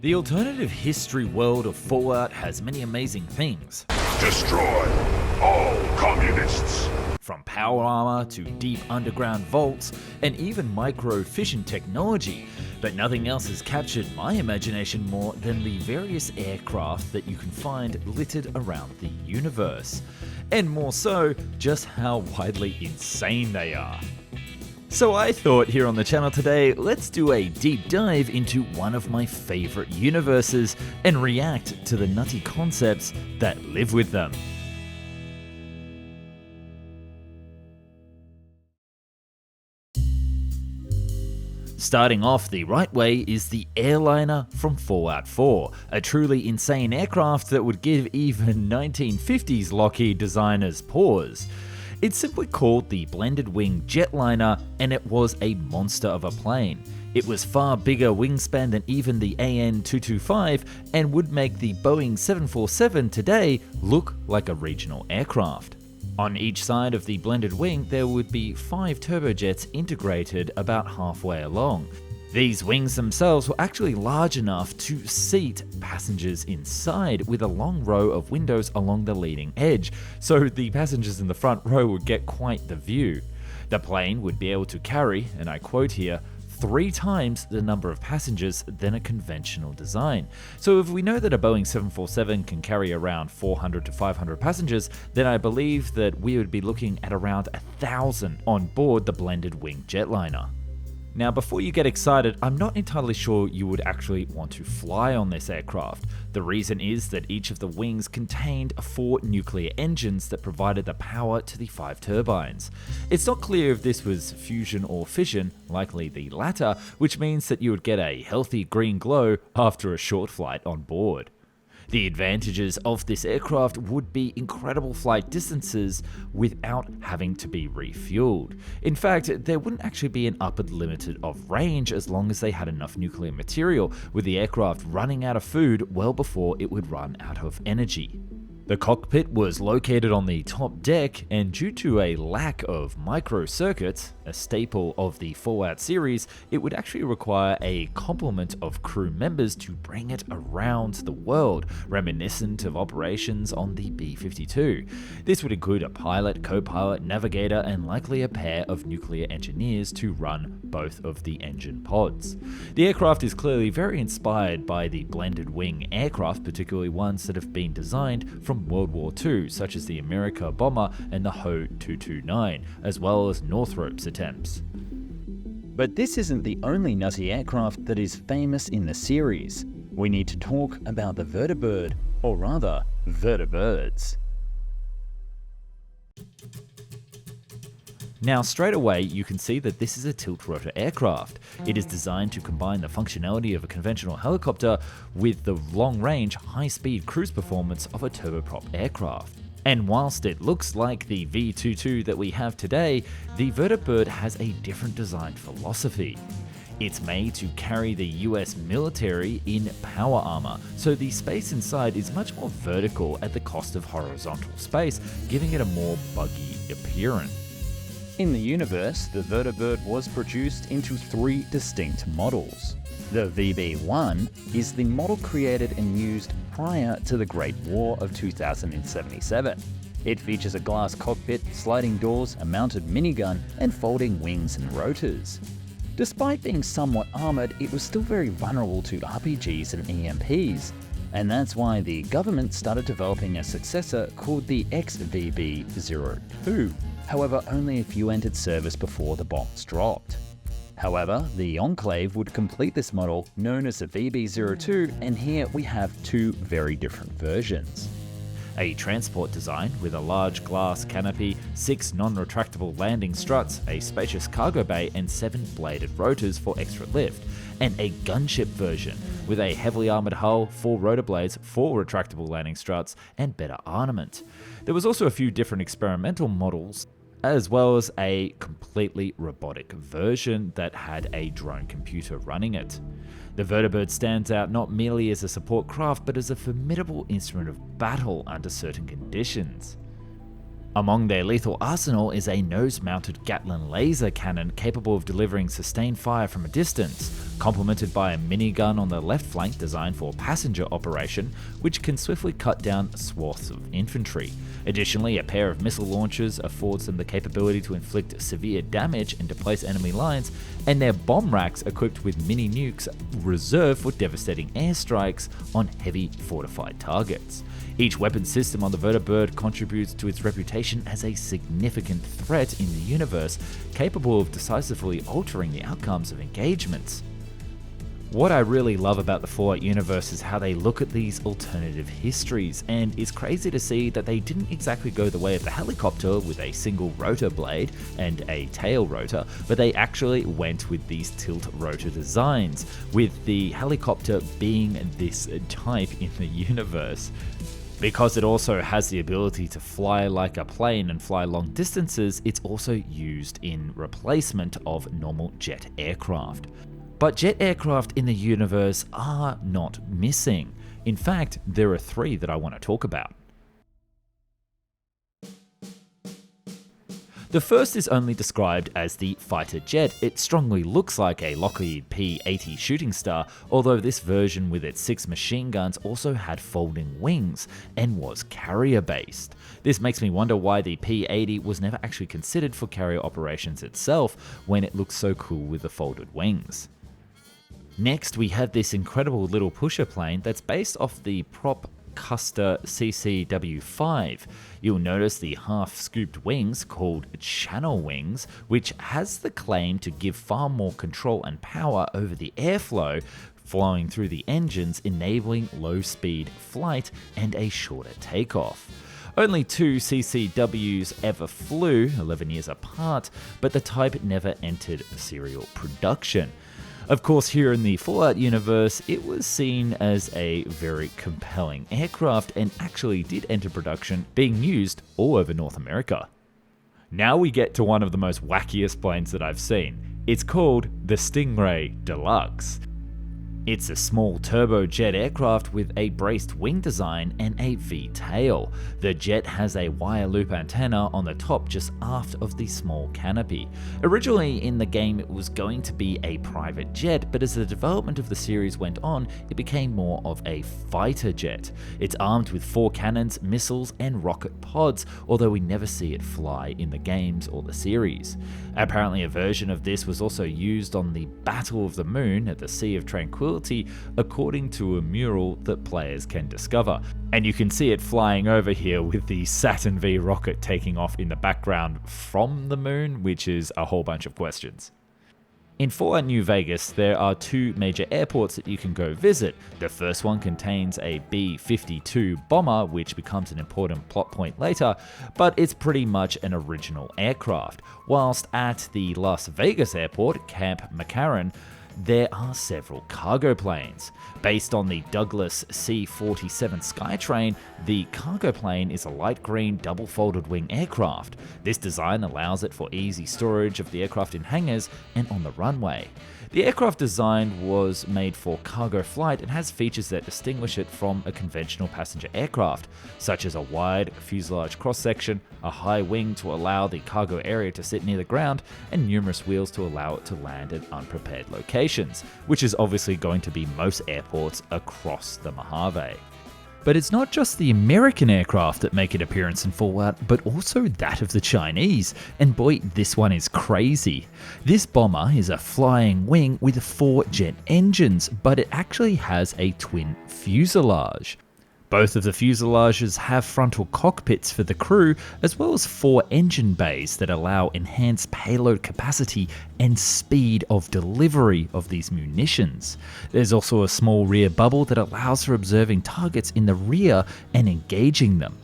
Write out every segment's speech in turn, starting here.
The alternative history world of Fallout has many amazing things. Destroy all communists. From power armor to deep underground vaults and even micro-fission technology, but nothing else has captured my imagination more than the various aircraft that you can find littered around the universe. And more so, just how widely insane they are. So I thought here on the channel today, let's do a deep dive into one of my favorite universes and react to the nutty concepts that live with them. Starting off the right way is the Airliner from Fallout 4, a truly insane aircraft that would give even 1950s Lockheed designers pause. It's simply called the Blended Wing Jetliner, and it was a monster of a plane. It was far bigger wingspan than even the AN-225 and would make the Boeing 747 today look like a regional aircraft. On each side of the blended wing, there would be 5 turbojets integrated about halfway along. These wings themselves were actually large enough to seat passengers inside, with a long row of windows along the leading edge, so the passengers in the front row would get quite the view. The plane would be able to carry, and I quote here, 3 times the number of passengers than a conventional design. So if we know that a Boeing 747 can carry around 400 to 500 passengers, then I believe that we would be looking at around 1,000 on board the Blended Wing Jetliner. Now, before you get excited, I'm not entirely sure you would actually want to fly on this aircraft. The reason is that each of the wings contained 4 nuclear engines that provided the power to the 5 turbines. It's not clear if this was fusion or fission, likely the latter, which means that you would get a healthy green glow after a short flight on board. The advantages of this aircraft would be incredible flight distances without having to be refueled. In fact, there wouldn't actually be an upper limit of range as long as they had enough nuclear material, with the aircraft running out of food well before it would run out of energy. The cockpit was located on the top deck, and due to a lack of microcircuits, a staple of the Fallout series, it would actually require a complement of crew members to bring it around the world, reminiscent of operations on the B-52. This would include a pilot, co-pilot, navigator, and likely a pair of nuclear engineers to run both of the engine pods. The aircraft is clearly very inspired by the blended wing aircraft, particularly ones that have been designed from World War II, such as the America bomber and the Ho-229, as well as Northrop's attempts. But this isn't the only nutty aircraft that is famous in the series. We need to talk about the Vertebird, or rather, Vertibirds. Now, straight away, you can see that this is a tilt-rotor aircraft. It is designed to combine the functionality of a conventional helicopter with the long-range, high-speed cruise performance of a turboprop aircraft. And whilst it looks like the V-22 that we have today, the Vertibird has a different design philosophy. It's made to carry the US military in power armor, so the space inside is much more vertical at the cost of horizontal space, giving it a more buggy appearance. In the universe, the Vertibird was produced into 3 distinct models. The VB-1 is the model created and used prior to the Great War of 2077. It features a glass cockpit, sliding doors, a mounted minigun, and folding wings and rotors. Despite being somewhat armored, it was still very vulnerable to RPGs and EMPs, and that's why the government started developing a successor called the XVB-02. However, only a few entered service before the bombs dropped. However, the Enclave would complete this model, known as the VB-02, and here we have 2 very different versions. A transport design with a large glass canopy, 6 non-retractable landing struts, a spacious cargo bay, and 7 bladed rotors for extra lift, and a gunship version with a heavily armored hull, 4 rotor blades, 4 retractable landing struts, and better armament. There was also a few different experimental models, as well as a completely robotic version that had a drone computer running it. The Vertibird stands out not merely as a support craft, but as a formidable instrument of battle under certain conditions. Among their lethal arsenal is a nose-mounted Gatling laser cannon capable of delivering sustained fire from a distance, complemented by a minigun on the left flank designed for passenger operation, which can swiftly cut down swaths of infantry. Additionally, a pair of missile launchers affords them the capability to inflict severe damage and displace enemy lines, and their bomb racks equipped with mini nukes reserved for devastating airstrikes on heavy fortified targets. Each weapon system on the Vertebird contributes to its reputation as a significant threat in the universe, capable of decisively altering the outcomes of engagements. What I really love about the Fallout universe is how they look at these alternative histories, and it's crazy to see that they didn't exactly go the way of the helicopter with a single rotor blade and a tail rotor, but they actually went with these tilt rotor designs, with the helicopter being this type in the universe. Because it also has the ability to fly like a plane and fly long distances, it's also used in replacement of normal jet aircraft. But jet aircraft in the universe are not missing. In fact, there are 3 that I want to talk about. The first is only described as the fighter jet. It strongly looks like a Lockheed P-80 shooting star, although this version with its 6 machine guns also had folding wings and was carrier based. This makes me wonder why the P-80 was never actually considered for carrier operations itself when it looks so cool with the folded wings. Next, we have this incredible little pusher plane that's based off the prop Custer CCW5. You'll notice the half-scooped wings called channel wings, which has the claim to give far more control and power over the airflow flowing through the engines, enabling low-speed flight and a shorter takeoff. Only 2 CCWs ever flew, 11 years apart, but the type never entered serial production. Of course, here in the Fallout universe, it was seen as a very compelling aircraft and actually did enter production, being used all over North America. Now we get to one of the most wackiest planes that I've seen. It's called the Stingray Deluxe. It's a small turbojet aircraft with a braced wing design and a V-tail. The jet has a wire loop antenna on the top just aft of the small canopy. Originally in the game it was going to be a private jet, but as the development of the series went on, it became more of a fighter jet. It's armed with 4 cannons, missiles, and rocket pods, although we never see it fly in the games or the series. Apparently a version of this was also used on the Battle of the Moon at the Sea of Tranquility, according to a mural that players can discover. And you can see it flying over here with the Saturn V rocket taking off in the background from the moon, which is a whole bunch of questions. In Fallout New Vegas, there are 2 major airports that you can go visit. The first one contains a B-52 bomber, which becomes an important plot point later, but it's pretty much an original aircraft. Whilst at the Las Vegas airport, Camp McCarran, there are several cargo planes. Based on the Douglas C-47 Skytrain, the cargo plane is a light green double-folded wing aircraft. This design allows it for easy storage of the aircraft in hangars and on the runway. The aircraft design was made for cargo flight and has features that distinguish it from a conventional passenger aircraft, such as a wide fuselage cross-section, a high wing to allow the cargo area to sit near the ground, and numerous wheels to allow it to land at unprepared locations, which is obviously going to be most airports across the Mojave. But it's not just the American aircraft that make an appearance in Fallout, but also that of the Chinese, and boy, this one is crazy. This bomber is a flying wing with 4 jet engines, but it actually has a twin fuselage. Both of the fuselages have frontal cockpits for the crew, as well as 4 engine bays that allow enhanced payload capacity and speed of delivery of these munitions. There's also a small rear bubble that allows for observing targets in the rear and engaging them.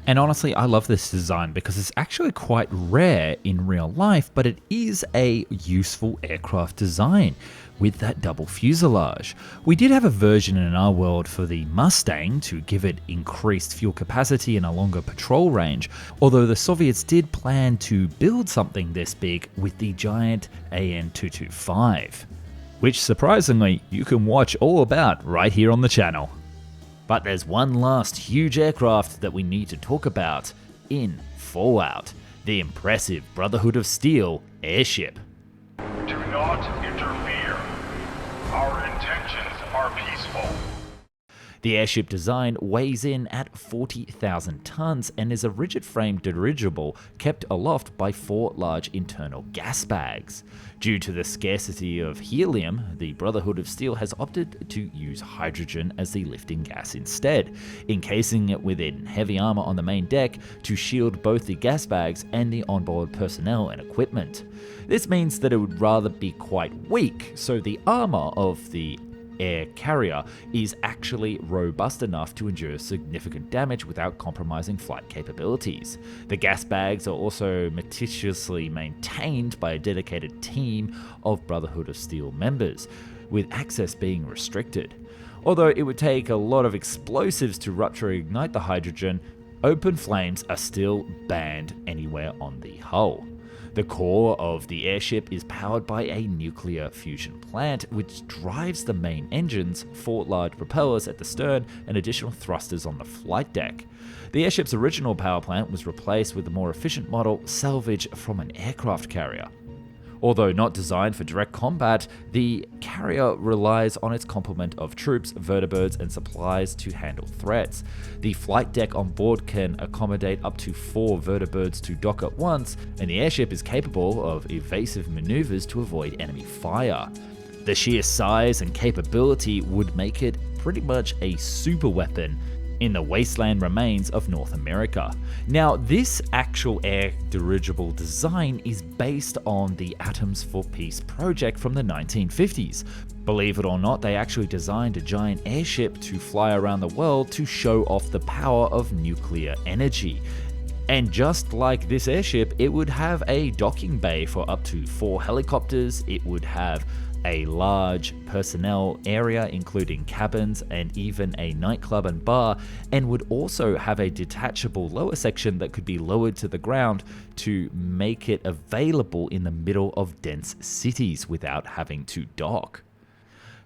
And honestly, I love this design because it's actually quite rare in real life, but it is a useful aircraft design with that double fuselage. We did have a version in our world for the Mustang to give it increased fuel capacity and a longer patrol range, although the Soviets did plan to build something this big with the giant AN-225, which surprisingly you can watch all about right here on the channel. But there's one last huge aircraft that we need to talk about, in Fallout, the impressive Brotherhood of Steel airship. Do not interfere. Our intentions are peaceful. The airship design weighs in at 40,000 tons and is a rigid-frame dirigible kept aloft by 4 large internal gas bags. Due to the scarcity of helium, the Brotherhood of Steel has opted to use hydrogen as the lifting gas instead, encasing it within heavy armor on the main deck to shield both the gas bags and the onboard personnel and equipment. This means that it would rather be quite weak, so the armor of the air carrier is actually robust enough to endure significant damage without compromising flight capabilities. The gas bags are also meticulously maintained by a dedicated team of Brotherhood of Steel members, with access being restricted. Although it would take a lot of explosives to rupture or ignite the hydrogen, open flames are still banned anywhere on the hull. The core of the airship is powered by a nuclear fusion plant, which drives the main engines, 4 large propellers at the stern, and additional thrusters on the flight deck. The airship's original power plant was replaced with a more efficient model salvaged from an aircraft carrier. Although not designed for direct combat, the carrier relies on its complement of troops, vertibirds, and supplies to handle threats. The flight deck on board can accommodate up to 4 vertibirds to dock at once, and the airship is capable of evasive maneuvers to avoid enemy fire. The sheer size and capability would make it pretty much a super weapon in the wasteland remains of North America. Now, this actual air dirigible design is based on the Atoms for Peace project from the 1950s. Believe it or not, they actually designed a giant airship to fly around the world to show off the power of nuclear energy. And just like this airship, it would have a docking bay for up to 4 helicopters. It would have a large personnel area including cabins and even a nightclub and bar, and would also have a detachable lower section that could be lowered to the ground to make it available in the middle of dense cities without having to dock.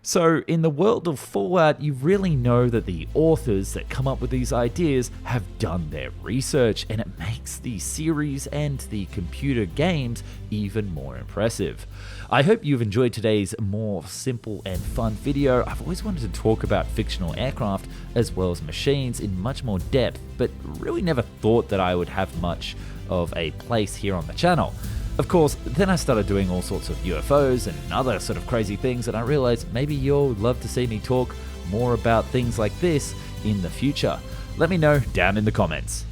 So in the world of Fallout, you really know that the authors that come up with these ideas have done their research, and it makes the series and the computer games even more impressive. I hope you've enjoyed today's more simple and fun video. I've always wanted to talk about fictional aircraft as well as machines in much more depth, but really never thought that I would have much of a place here on the channel. Of course, then I started doing all sorts of UFOs and other sort of crazy things, and I realized maybe you'll love to see me talk more about things like this in the future. Let me know down in the comments.